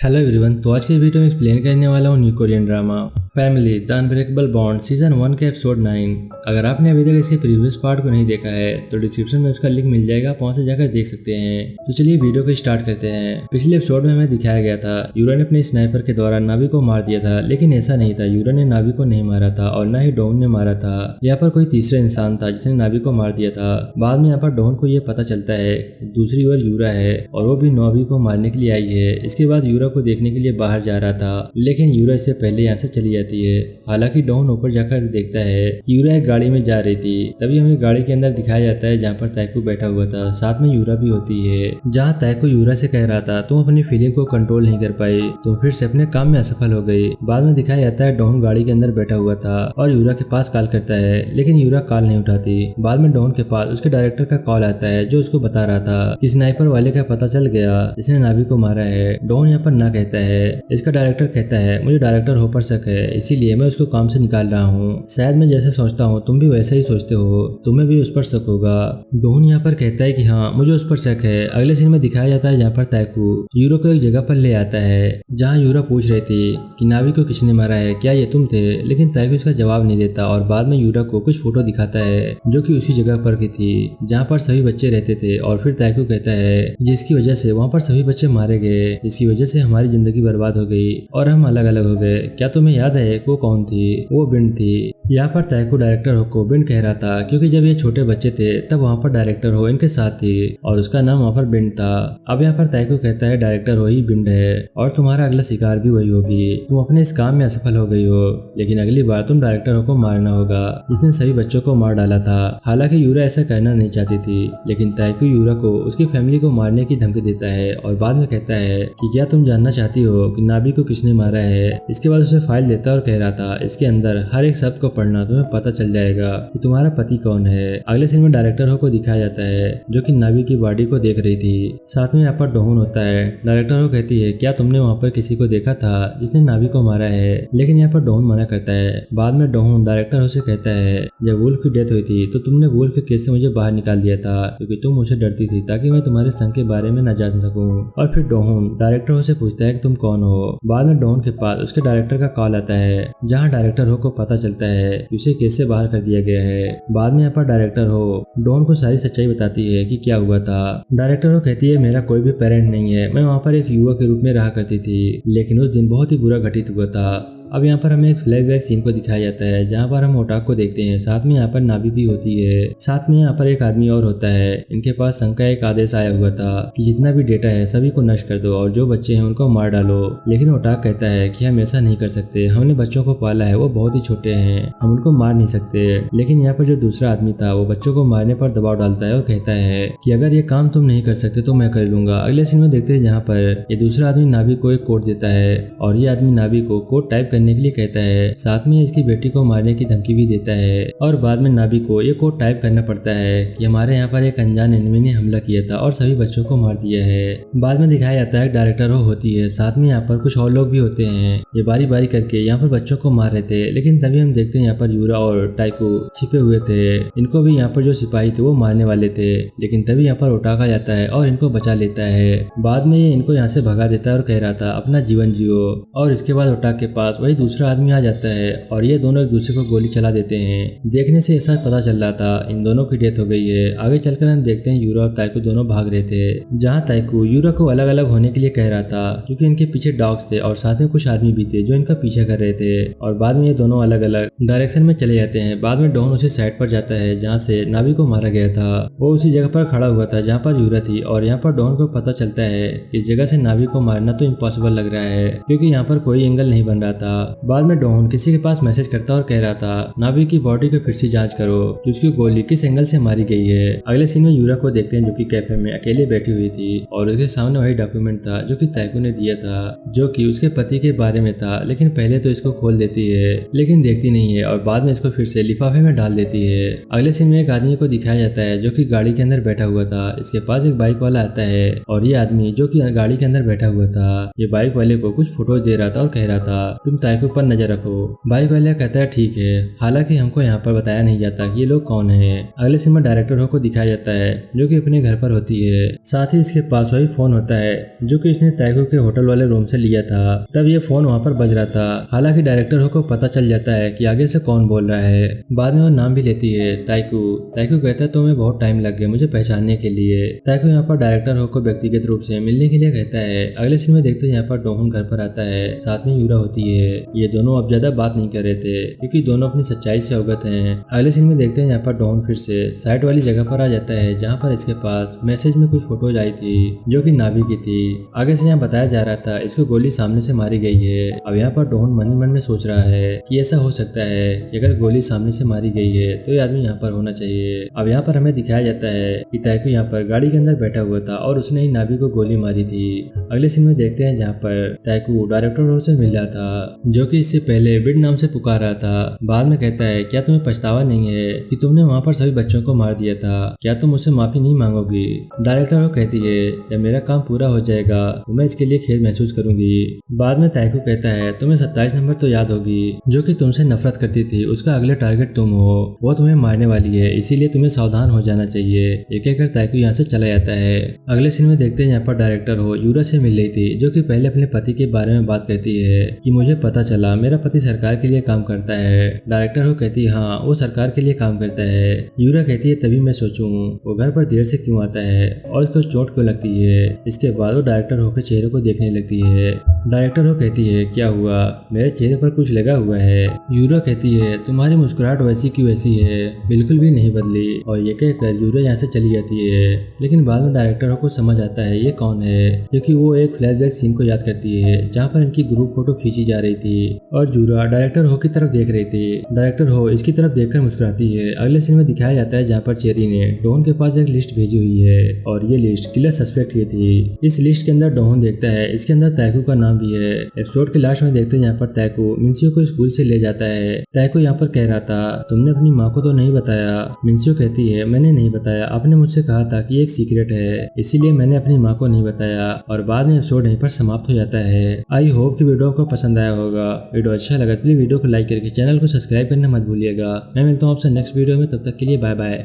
Hello everyone. तो आज के वीडियो में एक्सप्लेन करने वाला हूँ new Korean drama family the unbreakable bond season 1 के एपिसोड 9। अगर आपने अभी तक इसके प्रीवियस पार्ट को नहीं देखा है तो डिस्क्रिप्शन में उसका लिंक मिल जाएगा, आप वहाँ से जाकर देख सकते हैं। तो चलिए वीडियो को स्टार्ट करते हैं। पिछले एपिसोड में हमें दिखाया गया था यूरा ने अपने स्नाइपर के द्वारा नावी को मार दिया था, लेकिन ऐसा नहीं था। यूरा ने नावी को नहीं मारा था और न ही डॉन ने मारा था। यहाँ पर कोई तीसरा इंसान था जिसने नावी को मार दिया था। बाद में यहाँ पर डॉन को ये पता चलता है दूसरी ओर यूरा है और वो भी नावी को मारने के लिए आई है। इसके बाद यूरा को देखने के लिए बाहर जा रहा था, लेकिन यूरा इससे पहले यहाँ से चली जाती है। हालांकि डॉन ऊपर जाकर देखता है यूरा एक गाड़ी में जा रही थी। तभी हमें गाड़ी के अंदर दिखाया जाता है जहाँ पर ताइको बैठा हुआ था, साथ में यूरा भी होती है। जहाँ ताइको यूरा से कह रहा था तुम अपनी फीलिंग को कंट्रोल नहीं कर पाई, तुम फिर से अपने काम में असफल हो गई। बाद में दिखाया जाता है डॉन गाड़ी के अंदर बैठा हुआ था और यूरा के पास कॉल करता है, लेकिन यूरा कॉल नहीं उठाती। बाद में डॉन के पास उसके डायरेक्टर का कॉल आता है जो उसको बता रहा था कि स्नाइपर वाले का पता चल गया जिसने नावी को मारा है। डॉन यहाँ पर ना कहता है। इसका डायरेक्टर कहता है मुझे डायरेक्टर हो पर शक है, इसीलिए मैं उसको काम से निकाल रहा हूँ। शायद मैं जैसे सोचता हूँ तुम भी वैसे ही सोचते हो, तुम्हें भी उस पर शक होगा। डॉन यहाँ पर कहता है कि हाँ मुझे उस पर शक है। अगले सीन में दिखाया जाता है जहाँ पर ताइको यूरो को एक जगह पर ले आता है जहाँ यूरो पूछ रही थी कि नावी को किसने मारा है, क्या ये तुम थे? लेकिन ताइको इसका जवाब नहीं देता और बाद में यूरो को कुछ फोटो दिखाता है जो कि उसी जगह पर की थी जहाँ पर सभी बच्चे रहते थे। और फिर ताइको कहता है जिसकी वजह से वहाँ पर सभी बच्चे मारे गए, जिसकी वजह से हमारी जिंदगी बर्बाद हो गई और हम अलग अलग हो गए। क्या तुम्हें याद है वो कौन थी? वो बिन थी। यहाँ पर ताइको डायरेक्टर हो को बिन कह रहा था क्योंकि जब ये छोटे बच्चे थे तब वहाँ पर डायरेक्टर हो इनके साथ थी और उसका नाम वहाँ पर बिन था। अब यहाँ पर ताइको कहता है डायरेक्टर हो ही बिन है और तुम्हारा अगला शिकार भी वही होगी। तुम अपने इस काम में असफल हो गई हो, लेकिन अगली बार तुम डायरेक्टर हो को मारना होगा जिसने सभी बच्चों को मार डाला था। हालांकि यूरा ऐसा करना नहीं चाहती थी, लेकिन ताइको यूरा को उसकी फैमिली को मारने की धमकी देता है और बाद में कहता है कि क्या तुम जानना चाहती हो कि नावी को किसने मारा है? इसके बाद उसे फाइल देता और कह रहा था इसके अंदर हर एक शब्द को पढ़ना, तुम्हें पता चल जाएगा कि तुम्हारा पति कौन है। अगले सीन में डायरेक्टर हो को दिखाया जाता है जो कि नावी की बॉडी को देख रही थी। साथ में यहाँ पर डोहन होता है। डायरेक्टर हो कहती है क्या तुमने वहाँ पर किसी को देखा था जिसने नावी को मारा है? लेकिन यहाँ पर डोहन मना करता है। बाद में डोहन डायरेक्टर हो से कहता है जब वुल्फ की डेथ हुई थी तो तुमने वुल्फ के केस से मुझे बाहर निकाल दिया था क्योंकि तुम मुझे डरती थी ताकि मैं तुम्हारे संग के बारे में न जान सकूं। और फिर डोहन डायरेक्टर हो से पूछता है कि तुम कौन हो। बाद में डोहन के पास उसके डायरेक्टर का कॉल आता है जहाँ डायरेक्टर हो को पता चलता है कि उसे केस से बाहर कर दिया गया है। बाद में यहाँ पर डायरेक्टर हो डॉन को सारी सच्चाई बताती है कि क्या हुआ था। डायरेक्टर हो कहती है मेरा कोई भी पेरेंट नहीं है, मैं वहाँ पर एक युवा के रूप में रहा करती थी, लेकिन उस दिन बहुत ही बुरा घटित हुआ था। अब यहाँ पर हमें एक फ्लैशबैक सीन को दिखाया जाता है जहाँ पर हम ओटाक को देखते हैं, साथ में यहाँ पर नावी भी होती है। साथ में यहाँ पर एक आदमी और होता है। इनके पास संघ का एक आदेश आया हुआ था कि जितना भी डेटा है सभी को नष्ट कर दो और जो बच्चे हैं उनको मार डालो। लेकिन ओटाक कहता है कि हम ऐसा नहीं कर सकते, हमने बच्चों को पाला है, वो बहुत ही छोटे हैं, हम उनको मार नहीं सकते। लेकिन यहाँ पर जो दूसरा आदमी था वो बच्चों को मारने पर दबाव डालता है और कहता है कि अगर ये काम तुम नहीं कर सकते तो मैं कर लूंगा। अगले सीन में देखते हैं जहाँ पर ये दूसरा आदमी नावी को एक कोड देता है और ये आदमी नावी को कोड टाइप करने के लिए कहता है, साथ में इसकी बेटी को मारने की धमकी भी देता है। और बाद में नावी को ये कोड टाइप करना पड़ता है कि हमारे यहाँ पर एक अनजान एनिमी ने हमला किया था और सभी बच्चों को मार दिया है। बाद में दिखाया जाता है डायरेक्टर हो होती है, साथ में यहाँ पर कुछ और लोग भी होते हैं। ये बारी बारी करके यहाँ पर बच्चों को मार रहे थे, लेकिन तभी हम देखते हैं यहाँ पर यूरा और ताइको छिपे हुए थे। इनको भी यहाँ पर जो सिपाही थे वो मारने वाले थे, लेकिन तभी यहाँ पर ओटाका जाता है और इनको बचा लेता है। बाद में ये इनको यहाँ से भगा देता है और कह रहा था अपना जीवन जियो। और इसके बाद ओटाक के पास वही दूसरा आदमी आ जाता है और ये दोनों एक दूसरे को गोली चला देते हैं। देखने से ऐसा पता चल रहा था इन दोनों की डेथ हो गई है। आगे चलकर हम देखते हैं यूरा और ताइको दोनों भाग रहे थे, जहाँ ताइको यूरा को अलग अलग होने के लिए कह रहा था क्योंकि इनके पीछे डॉग्स थे और साथ में कुछ आदमी भी थे जो इनका पीछा कर रहे थे। और बाद में ये दोनों अलग अलग डायरेक्शन में चले जाते हैं। बाद में डॉन उसी साइड पर जाता है जहाँ से नावी को मारा गया था। वो उसी जगह पर खड़ा हुआ था जहाँ पर यूरा थी और यहाँ पर डॉन को पता चलता है इस जगह से नावी को मारना तो इम्पॉसिबल लग रहा है क्योंकि यहाँ पर कोई एंगल नहीं बन रहा था। बाद में डॉन किसी के पास मैसेज करता और कह रहा था नावी की बॉडी को फिर से जांच करो कि उसकी गोली किस एंगल से मारी गई है। अगले सीन में यूरा को देखते हैं जो कि कैफे में अकेले बैठी हुई थी और उसके सामने वही डॉक्यूमेंट था जो कि ताइको ने दिया था, जो कि उसके पति के बारे में था। लेकिन पहले तो इसको खोल देती है लेकिन देखती नहीं है और बाद में इसको फिर से लिफाफे में डाल देती है। अगले सीन में एक आदमी को दिखाया जाता है जो कि गाड़ी के अंदर बैठा हुआ था। इसके पास एक बाइक वाला आता है और ये आदमी जो कि गाड़ी के अंदर बैठा हुआ था ये बाइक वाले को कुछ फोटोज दे रहा था और कह रहा था तुम ताइको पर नजर रखो। भाई को कहता है ठीक है, हालांकि हमको यहाँ पर बताया नहीं जाता कि ये लोग कौन है। अगले सीन में डायरेक्टर हो को दिखाया जाता है जो कि अपने घर पर होती है। साथ ही इसके पास वही फोन होता है जो कि इसने ताइको के होटल वाले रूम से लिया था। तब ये फोन वहाँ पर बज रहा था। हालांकि डायरेक्टर हो को पता चल जाता है कि आगे से कौन बोल रहा है। बाद में वो नाम भी लेती है, ताइको। ताइको कहता है तुम्हें बहुत टाइम लग गया मुझे पहचानने के लिए। ताइको यहाँ पर डायरेक्टर हो को व्यक्तिगत रूप से मिलने के लिए कहता है। अगले सीन में देखते हैं यहाँ पर डोहन घर पर आता है, साथ में यूरा होती है। ये दोनों अब ज्यादा बात नहीं कर रहे थे क्योंकि दोनों अपनी सच्चाई से अवगत हैं। अगले सीन में देखते हैं यहाँ पर डोहन फिर से साइट वाली जगह पर आ जाता है जहाँ पर इसके पास मैसेज में कुछ फोटोज आई थी जो कि नाभी की थी। आगे से यहाँ बताया जा रहा था इसको गोली सामने से मारी गई है। अब यहाँ पर डोहन मन ही मन में सोच रहा है कि ऐसा हो सकता है कि अगर गोली सामने से मारी गई है तो ये आदमी यहाँ पर होना चाहिए। अब यहाँ पर हमें दिखाया जाता है कि ताइको यहाँ पर गाड़ी के अंदर बैठा हुआ था और उसने ही नाभी को गोली मारी थी। अगले सीन में देखते हैं जहाँ पर ताइको डायरेक्टर हो से मिल रहा था जो कि इससे पहले बिड नाम से पुकार रहा था। बाद में कहता है क्या तुम्हें पछतावा नहीं है कि तुमने वहाँ पर सभी बच्चों को मार दिया था, क्या तुम मुझसे माफी नहीं मांगोगी। डायरेक्टर हो कहती है जब मेरा काम पूरा हो जाएगा तो मैं इसके लिए खेद महसूस करूंगी। बाद में ताइको कहता है तुम्हें 27 नंबर तो याद होगी जो कि तुमसे नफरत करती थी, उसका अगले टारगेट तुम हो, वो तुम्हें मारने वाली है, इसीलिए तुम्हें सावधान हो जाना चाहिए। एक एक कर ताइको यहाँ से चला जाता है। अगले सीन में देखते हैं यहाँ पर डायरेक्टर हो यूरा से मिल रही थी जो कि पहले अपने पति के बारे में बात करती है कि मुझे पता चला मेरा पति सरकार के लिए काम करता है। डायरेक्टर हो कहती है हाँ वो सरकार के लिए काम करता है। यूरा कहती है तभी मैं सोचूं वो घर पर देर से क्यों आता है और उसको चोट क्यों लगती है। इसके बाद वो डायरेक्टर हो के चेहरे को देखने लगती है। डायरेक्टर हो कहती है क्या हुआ, मेरे चेहरे पर कुछ लगा हुआ है। यूरा कहती है तुम्हारी मुस्कुराहट वैसी की वैसी है, बिल्कुल भी नहीं बदली। और ये कहकर यूरा यहाँ से चली जाती है। लेकिन बाद में डायरेक्टर हो को समझ आता है ये कौन है, क्योंकि वो एक फ्लैशबैक सीन को याद करती है जहाँ पर इनकी ग्रुप फोटो खींची जा रही थी और यूरा डायरेक्टर हो की तरफ देख रही थी। डायरेक्टर हो इसकी तरफ देखकर मुस्कुराती है। अगले सीन में दिखाया जाता है जहाँ पर चेरी ने डोहन के पास एक लिस्ट भेजी हुई है और ये लिस्ट किलर सस्पेक्ट की थी। इस लिस्ट के अंदर डोहन देखता है इसके अंदर ताइको का नाम भी है। एपिसोड के लास्ट में देखते हैं यहाँ पर ताइको मिन्सियो को स्कूल से ले जाता है। ताइको यहाँ पर कह रहा था तुमने अपनी माँ को तो नहीं बताया। मिन्सियो कहती है मैंने नहीं बताया, आपने मुझसे कहा था कि एक सीक्रेट है इसीलिए मैंने अपनी माँ को नहीं बताया। और बाद में एपिसोड यहीं पर समाप्त हो जाता है। आई होप कि वीडियो को पसंद आया होगा। वीडियो अच्छा लगा तो वीडियो को लाइक करके चैनल को सब्सक्राइब करना मत भूलिएगा। मैं मिलता हूँ आपसे नेक्स्ट वीडियो में, तब तक के लिए बाय बाय।